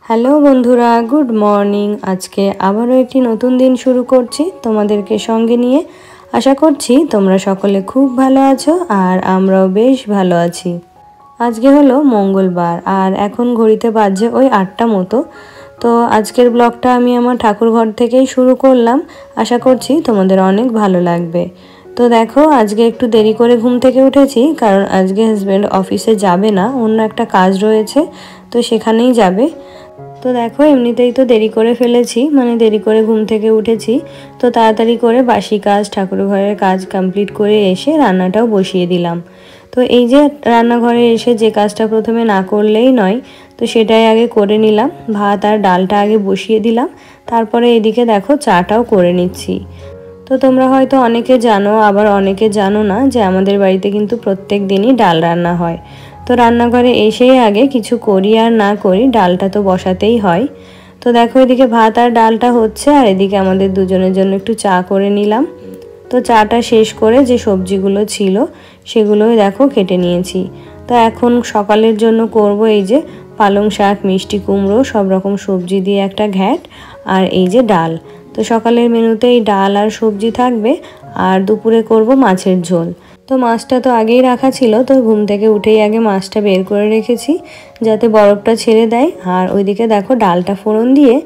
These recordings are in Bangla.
হ্যালো বন্ধুরা, গুড মর্নিং। আজকে আবারও একটি নতুন দিন শুরু করছি তোমাদেরকে সঙ্গে নিয়ে। আশা করছি তোমরা সকলে খুব ভালো আছো আর আমরাও বেশ ভালো আছি। আজকে হলো মঙ্গলবার আর এখন ঘড়িতে বাজছে ওই 8টা মতো। তো আজকের ব্লগটা আমি আমার ঠাকুর ঘর থেকেই শুরু করলাম। আশা করছি তোমাদের অনেক ভালো লাগবে। তো দেখো, আজকে একটু দেরি করে ঘুম থেকে উঠেছি, কারণ আজকে হাজব্যান্ড অফিসে যাবে না, অন্য একটা কাজ রয়েছে, তো সেখানেই যাবে। তো দেখো, এমনিতেই তো দেরি করে ফেলেছি, মানে দেরি করে ঘুম থেকে উঠেছি। তো তাড়াতাড়ি করে বাসি কাজ, ঠাকুর ঘরের কাজ কমপ্লিট করে এসে রান্নাটাও বসিয়ে দিলাম। তো এই যে রান্নাঘরে এসে যে কাজটা প্রথমে না করলেই নয়, তো সেটাই আগে করে নিলাম। ভাত আর ডালটা আগে বসিয়ে দিলাম, তারপরে এদিকে দেখো চাটাও করে নিচ্ছি। তো তোমরা হয়তো অনেকে জানো, আবার অনেকে জানো না যে আমাদের বাড়িতে কিন্তু প্রত্যেক দিনই ডাল রান্না হয়। তো রান্নাঘরে এসেই আগে কিছু করি আর না করি, ডালটা তো বসাতেই হয়। তো দেখো, এদিকে ভাত আর ডালটা হচ্ছে, আর এদিকে আমাদের দুজনের জন্য একটু চা করে নিলাম। তো চাটা শেষ করে যে সবজিগুলো ছিল সেগুলোই দেখো কেটে নিয়েছি। তো এখন সকালের জন্য করব এই যে পালং শাক, মিষ্টি কুমড়ো, সব রকম সবজি দিয়ে একটা ঘ্যাট, আর এই যে ডাল। তো সকালের মেনুতে এই ডাল আর সবজি থাকবে, আর দুপুরে করব মাছের ঝোল। তো মাছটা তো আগেই রাখা ছিল, তো ঘুম থেকে উঠেই আগে মাছটা বের করে রেখেছি যাতে বরফটা ছেড়ে দেয়। আর ওইদিকে দেখো ডালটা ফোড়ন দিয়ে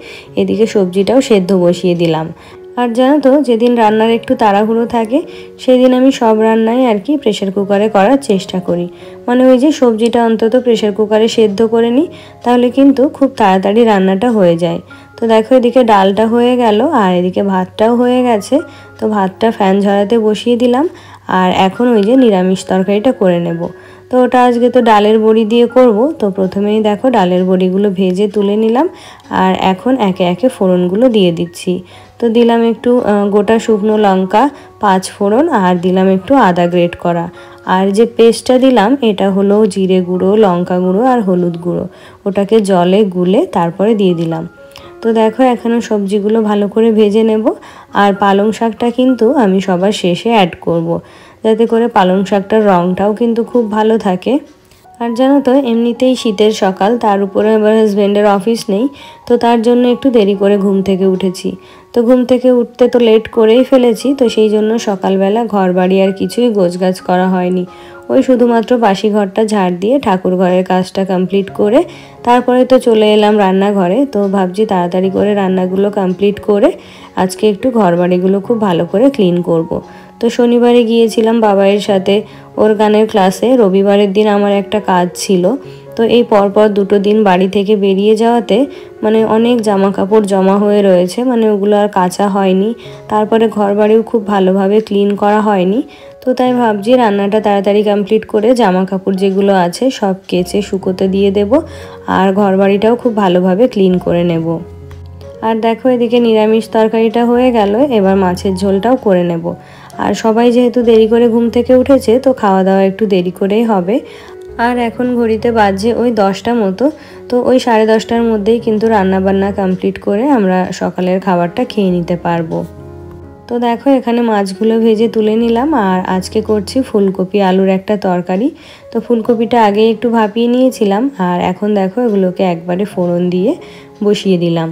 এদিকে সবজিটাও সেদ্ধ বসিয়ে দিলাম। আর জানো তো, যেদিন রান্নার একটু তাড়াহুড়ো থাকে সেই দিন আমি সব রান্নাই আর কি প্রেশার কুকারে করার চেষ্টা করি। মানে ওই যে সবজিটা অন্তত প্রেশার কুকারে সেদ্ধ করে নিই, তাহলে কিন্তু খুব তাড়াতাড়ি রান্নাটা হয়ে যায়। তো দেখো, এদিকে ডালটা হয়ে গেল আর এদিকে ভাতটাও হয়ে গেছে। তো ভাতটা ফ্যান ঝরাতে বসিয়ে দিলাম, আর এখন ওই যে নিরামিষ তরকারিটা করে নেব। তো ওটা আজকে তো ডালের বড়ি দিয়ে করব। তো প্রথমেই দেখো ডালের বড়িগুলো ভেজে তুলে নিলাম, আর এখন একে একে ফোড়নগুলো দিয়ে দিচ্ছি। তো দিলাম একটু গোটা শুকনো লঙ্কা, 5 ফোড়ন, আর দিলাম একটু আদা গ্রেট করা। আর যে পেস্টটা দিলাম এটা হলো জিরে গুঁড়ো, লঙ্কা গুঁড়ো আর হলুদ গুঁড়ো। ওটাকে জলে গুলে তারপরে দিয়ে দিলাম। তো দেখো, এখানে সবজিগুলো ভালো করে ভেজে নেব। আর পালং শাকটা কিন্তু আমি সবার শেষে অ্যাড করব, যাতে করে পালং শাকটার রঙটাও কিন্তু খুব ভালো থাকে। আর জানো তো, এমনিতেই শীতের সকাল, তার উপরে এবার হাজব্যান্ডের অফিস নেই, তো তার জন্য একটু দেরি করে ঘুম থেকে উঠেছি। তো ঘুম থেকে উঠতে তো লেট করেই ফেলেছি, তো সেই জন্য সকালবেলা ঘর বাড়ি আর কিছুই গোছগাছ করা হয়নি। ওই শুধুমাত্র বাসি ঘরটা ঝাড় দিয়ে ঠাকুর ঘরের কাজটা কমপ্লিট করে তারপরে তো চলে এলাম রান্নাঘরে। তো ভাবছি তাড়াতাড়ি করে রান্নাগুলো কমপ্লিট করে আজকে একটু ঘর বাড়িগুলো খুব ভালো করে ক্লিন করব। তো শনিবারে গিয়েছিলাম বাবাইয়ের সাথে ওর গানের ক্লাসে। রবিবারের দিন আমার একটা কাজ ছিল। তো এই পরপর 2টো দিন বাড়ি থেকে বেরিয়ে যাওয়াতে মানে অনেক জামা কাপড় জমা হয়ে রয়েছে, মানে ওগুলো আর কাচা হয়নি। তারপরে ঘর বাড়িও খুব ভালোভাবে ক্লিন করা হয়নি। তো তাই ভাবছি রান্নাটা তাড়াতাড়ি কমপ্লিট করে জামা কাপড় যেগুলো আছে সব কেচে শুকোতে দিয়ে দেব, আর ঘর বাড়িটাও খুব ভালোভাবে ক্লিন করে নেব। আর দেখো, এদিকে নিরামিষ তরকারিটা হয়ে গেল, এবার মাছের ঝোলটাও করে নেব। আর সবাই যেহেতু দেরি করে ঘুম থেকে উঠেছে, তো খাওয়া দাওয়া একটু দেরি করেই হবে। আর এখন ঘড়িতে বাজে ওই 10টা মতো। তো ওই 10:30টার মধ্যেই কিন্তু রান্নাবান্না কমপ্লিট করে আমরা সকালের খাবারটা খেয়ে নিতে পারবো। তো দেখো, এখানে মাছগুলো ভেজে তুলে নিলাম, আর আজকে করছি ফুলকপি আলুর একটা তরকারি। তো ফুলকপিটা আগে একটু ভাপিয়ে নিয়েছিলাম, আর এখন দেখো এগুলোকে একবারে ফোড়ন দিয়ে বসিয়ে দিলাম।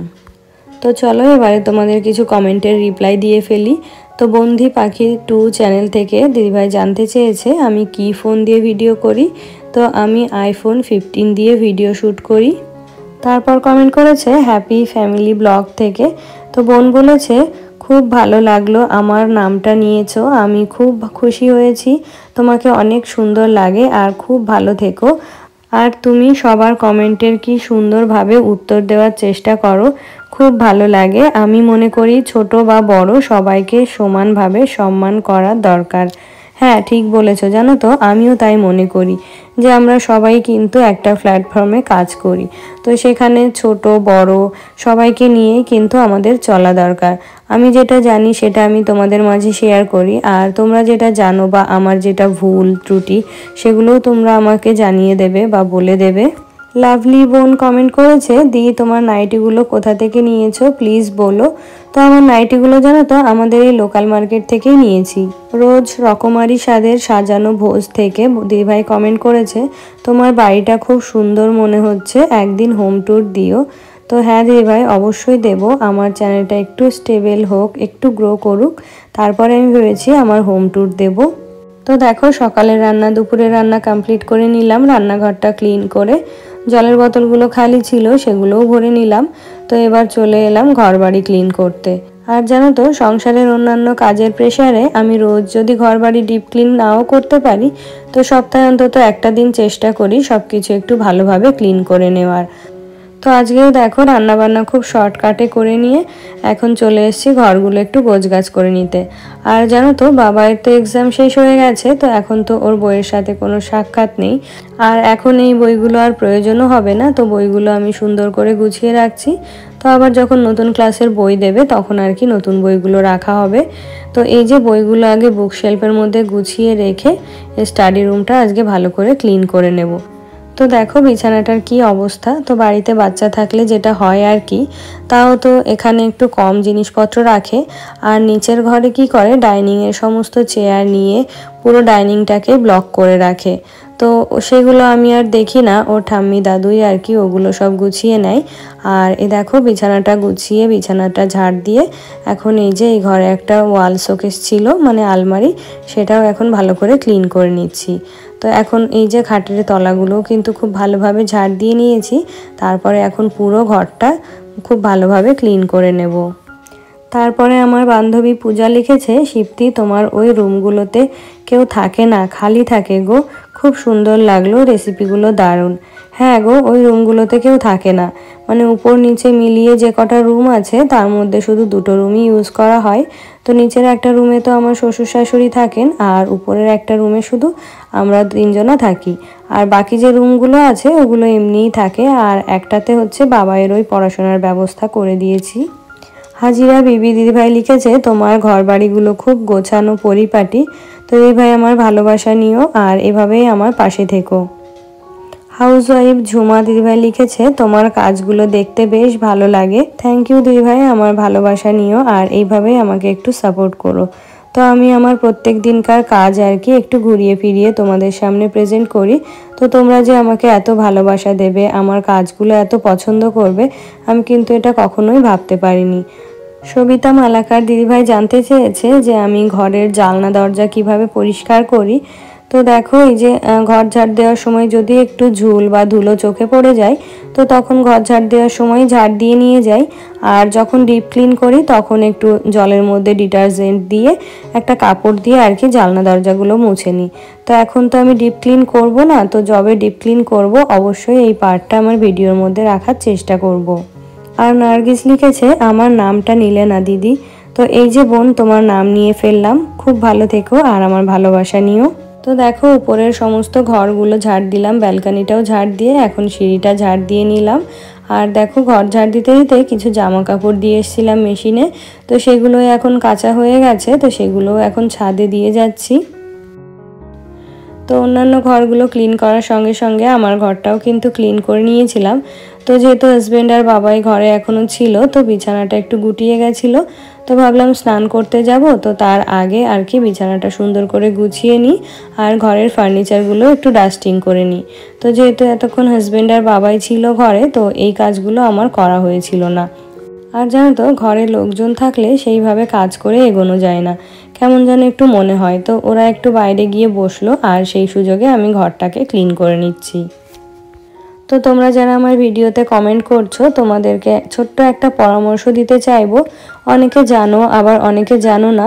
তো চলো এবারে তোমাদের কিছু কমেন্টের রিপ্লাই দিয়ে ফেলি। তো বন্ধি পাখি 2 চ্যানেল থেকে দিদিভাই জানতে চেয়েছে আমি কি ফোন দিয়ে ভিডিও করি। তো আমি আইফোন 15 দিয়ে ভিডিও শ্যুট করি। তারপর কমেন্ট করেছে হ্যাপি ফ্যামিলি ব্লগ থেকে। তো বোন বলেছে খুব ভালো লাগলো আমার নামটা নিয়েছো, আমি খুব খুশি হয়েছি, তোমাকে অনেক সুন্দর লাগে আর খুব ভালো থেকো। আর তুমি সবার কমেন্টের কি সুন্দরভাবে উত্তর দেওয়ার চেষ্টা করো, খুব ভালো লাগে। আমি মনে করি ছোট বা বড় সবাইকে সমানভাবে সম্মান করা দরকার। হ্যাঁ, ঠিক বলেছো। জানো তো, আমিও তাই মনে করি যে আমরা সবাই কিন্তু একটা প্ল্যাটফর্মে কাজ করি, তো সেখানে ছোট বড় সবাইকে নিয়েই কিন্তু আমাদের চলা দরকার। আমি যেটা জানি সেটা আমি তোমাদের মাঝে শেয়ার করি, আর তোমরা যেটা জানো বা আমার যেটা ভুল ত্রুটি সেগুলোও তোমরা আমাকে জানিয়ে দেবে বা বলে দেবে। লাভলি বোন কমেন্ট করেছে দি তোমার নাইটিগুলো কোথা থেকে নিয়েছো প্লিজ বলো। তো আমার নাইটিগুলো জানো তো আমাদের এই লোকাল মার্কেট থেকেই নিয়েছি, রোজ রকমারি স্বাদের সাজানো ভোজ থেকে। দিদিভাই কমেন্ট করেছে তোমার বাড়িটা খুব সুন্দর মনে হচ্ছে, একদিন হোম ট্যুর দিও। তো হ্যাঁ দিদিভাই অবশ্যই দেব, আমার চ্যানেলটা একটু স্টেবল হোক, একটু গ্রো করুক, তারপরে আমি ভেবেছি আমার হোম ট্যুর দেব। তো দেখো সকালের রান্না দুপুরের রান্না কমপ্লিট করে নিলাম, রান্নাঘরটা ক্লিন করে জলের বোতলগুলো খালি ছিল সেগুলোও ভরে নিলাম। তো এবার চলে এলাম ঘরবাড়ি ক্লিন করতে। আর জানো তো সংসারের অন্যান্য কাজের প্রেসারে আমি রোজ যদি ঘরবাড়ি ডিপ ক্লিন নাও করতে পারি, তো সপ্তাহে অন্তত একটা দিন চেষ্টা করি সব কিছু একটু ভালোভাবে ক্লিন করে নেওয়ার। তো আজকেও দেখো রান্নাবান্না খুব শর্টকাটে করে নিয়ে এখন চলে এসেছি ঘরগুলো একটু গোছগাছ করে নিতে। আর জানো তো বাবার তো এক্সাম শেষ হয়ে গেছে, তো এখন তো ওর বইয়ের সাথে কোনো সাক্ষাৎ নেই, আর এখন এই বইগুলো আর প্রয়োজনও হবে না। তো বইগুলো আমি সুন্দর করে গুছিয়ে রাখছি, তো আবার যখন নতুন ক্লাসের বই দেবে তখন আর কি নতুন বইগুলো রাখা হবে। তো এই যে বইগুলো আগে বুকশেলফের মধ্যে গুছিয়ে রেখে স্টাডি রুমটা আজকে ভালো করে ক্লিন করে নেব। তো দেখো বিছানাটার কি অবস্থা। তো বাড়িতে বাচ্চা থাকলে যেটা হয় আর কি, তাও তো এখানে একটু কম জিনিসপত্র রাখে, আর নিচের ঘরে কি করে ডাইনিংয়ের সমস্ত চেয়ার নিয়ে পুরো ডাইনিংটাকে ব্লক করে রাখে। তো সেগুলো আমি আর দেখি না, ও ঠাম্মি দাদুই আর কি ওগুলো সব গুছিয়ে নেয়। আর এ দেখো বিছানাটা গুছিয়ে বিছানাটা ঝাড় দিয়ে এখন এই যে এই ঘরে একটা ওয়াল শোকেস ছিল মানে আলমারি, সেটাও এখন ভালো করে ক্লিন করে নিচ্ছি। তো এখন এই যে খাটের তলাগুলো কিন্তু খুব ভালোভাবে ঝাড় দিয়ে নিয়েছি, তারপরে এখন পুরো ঘরটা খুব ভালোভাবে ক্লিন করে নেব। তারপরে আমার বান্ধবী পূজা লিখেছে, শিপ্তি তোমার ওই রুমগুলোতে কেউ থাকে না, খালি থাকে গো, খুব সুন্দর লাগলো, রেসিপিগুলো দারুণ। হ্যাঁ গো, ওই রুমগুলোতে কেউ থাকে না, মানে উপর নিচে মিলিয়ে যে কটা রুম আছে তার মধ্যে শুধু দুটো রুমই ইউজ করা হয়। তো নিচের একটা রুমে তো আমার শ্বশুর শাশুড়ি থাকেন, আর উপরের একটা রুমে শুধু আমরা তিনজনা থাকি। আর বাকি যে রুমগুলো আছে ওগুলো এমনিই থাকে, আর একটাতে হচ্ছে বাবাইয়ের ওই পড়াশোনার ব্যবস্থা করে দিয়েছি। হাজিরা বিবি দিদিভাই লিখেছে, তোমার ঘর বাড়িগুলো খুব গোছানো পরিপাটি। তো দিদিভাই আমার ভালোবাসা নিও আর এভাবেই আমার পাশে থেকো। হাউসওয়াইফ ঝুমা দিদিভাই লিখেছে, তোমার কাজগুলো দেখতে বেশ ভালো লাগে, থ্যাংক ইউ দিদিভাই, আমার ভালোবাসা নিও আর এইভাবেই আমাকে একটু সাপোর্ট করো। তো আমি আমার প্রত্যেক দিনকার কাজ আর কি একটু ঘুরিয়ে ফিরিয়ে তোমাদের সামনে প্রেজেন্ট করি। তো তোমরা যে আমাকে এত ভালোবাসা দেবে, আমার কাজগুলো এত পছন্দ করবে, আমি কিন্তু এটা কখনোই ভাবতে পারিনি। সবিতা মালাকার দিদিভাই জানতে চেয়েছে যে আমি ঘরের জানলা দরজা কিভাবে পরিষ্কার করি। তো দেখো এই যে ঘর ঝাড় দেওয়ার সময় যদি একটু ঝুল বা ধুলো চোখে পড়ে যায়, তো তখন ঘর ঝাড় দেওয়ার সময় ঝাড় দিয়ে নিয়ে যাই, আর যখন ডিপ ক্লিন করি তখন একটু জলের মধ্যে ডিটারজেন্ট দিয়ে একটা কাপড় দিয়ে আর কি জানলা দরজাগুলো মুছে নিই। তো এখন তো আমি ডিপ ক্লিন করব না, তো যবে ডিপ ক্লিন করব অবশ্যই এই পার্টটা আমার ভিডিওর মধ্যে রাখার চেষ্টা করব। আর নার্গিস লিখেছে, আমার নামটা নিলে না দিদি। তো এই যে বোন, তোমার নাম নিয়ে ফেললাম, খুব ভালো থেকো আর আমার ভালোবাসা নিও। তো দেখো উপরের সমস্ত ঘরগুলো ঝাড় দিলাম, ব্যালকানিটাও ঝাড় দিয়ে এখন সিঁড়িটা ঝাড় দিয়ে নিলাম। আর দেখো ঘর ঝাড় দিতে দিতে কিছু জামা কাপড় দিয়ে এসেছিলাম মেশিনে, তো সেগুলো এখন কাঁচা হয়ে গেছে, তো সেগুলো এখন ছাদে দিয়ে যাচ্ছি। তো অন্যান্য ঘরগুলো ক্লিন করার সঙ্গে সঙ্গে আমার ঘরটাও কিন্তু ক্লিন করে নিয়েছিলাম। তো যেহেতু হাজব্যান্ড আর বাবাই ঘরে এখনও ছিল, তো বিছানাটা একটু গুটিয়ে গেছিলো, তো ভাবলাম স্নান করতে যাব, তো তার আগে আর কি বিছানাটা সুন্দর করে গুছিয়ে নিই আর ঘরের ফার্নিচারগুলো একটু ডাস্টিং করে নিই। তো যেহেতু এতক্ষণ হাজব্যান্ড আর বাবাই ছিল ঘরে, তো এই কাজগুলো আমার করা হয়েছিল না। আর জানো তো ঘরে লোকজন থাকলে সেইভাবে কাজ করে এগোনো যায় না, কেমন যেন একটু মনে হয়। তো ওরা একটু বাইরে গিয়ে বসলো আর সেই সুযোগে আমি ঘরটাকে ক্লিন করে নিচ্ছি। তো তোমরা যারা আমার ভিডিওতে কমেন্ট করছো, তোমাদেরকে ছোট্ট একটা পরামর্শ দিতে চাইবো। অনেকে জানো আবার অনেকে জানো না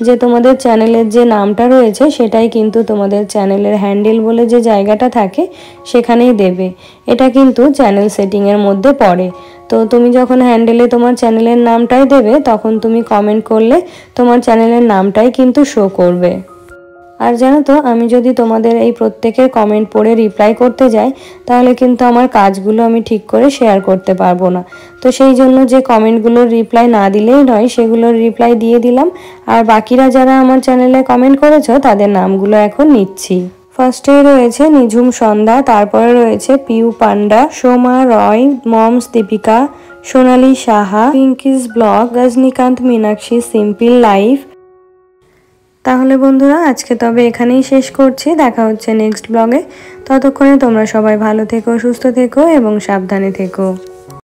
যে তোমাদের চ্যানেলের যে নামটা রয়েছে সেটাই কিন্তু তোমাদের চ্যানেলের হ্যান্ডেল বলে যে জায়গাটা থাকে সেখানেই দেবে। এটা কিন্তু চ্যানেল সেটিংয়ের মধ্যে পড়ে। তো তুমি যখন হ্যান্ডেলে তোমার চ্যানেলের নামটাই দেবে, তখন তুমি কমেন্ট করলে তোমার চ্যানেলের নামটাই কিন্তু শো করবে। আর জানো তো আমি যদি তোমাদের এই প্রত্যেকের কমেন্ট পড়ে রিপ্লাই করতে যাই, তাহলে কিন্তু আমার কাজগুলো আমি ঠিক করে শেয়ার করতে পারবো না। তো সেই জন্য যে কমেন্টগুলোর রিপ্লাই না দিলেই নয়, সেগুলোর রিপ্লাই দিয়ে দিলাম। আর বাকিরা যারা আমার চ্যানেলে কমেন্ট করেছো তাদের নামগুলো এখন নিচ্ছি। ফার্স্টেই রয়েছে নিঝুম সন্ধ্যা, তারপরে রয়েছে Piu Panda, Soma Roy, mom's Deepika, Sonali Saha, Pinky's blog, Rajanikanta Meenakshi, simple life. তাহলে বন্ধুরা আজকে তবে এখানেই শেষ করছি, দেখা হচ্ছে নেক্সট ব্লগে। ততক্ষণে তোমরা সবাই ভালো থেকো, সুস্থ থেকো এবং সাবধানে থেকো।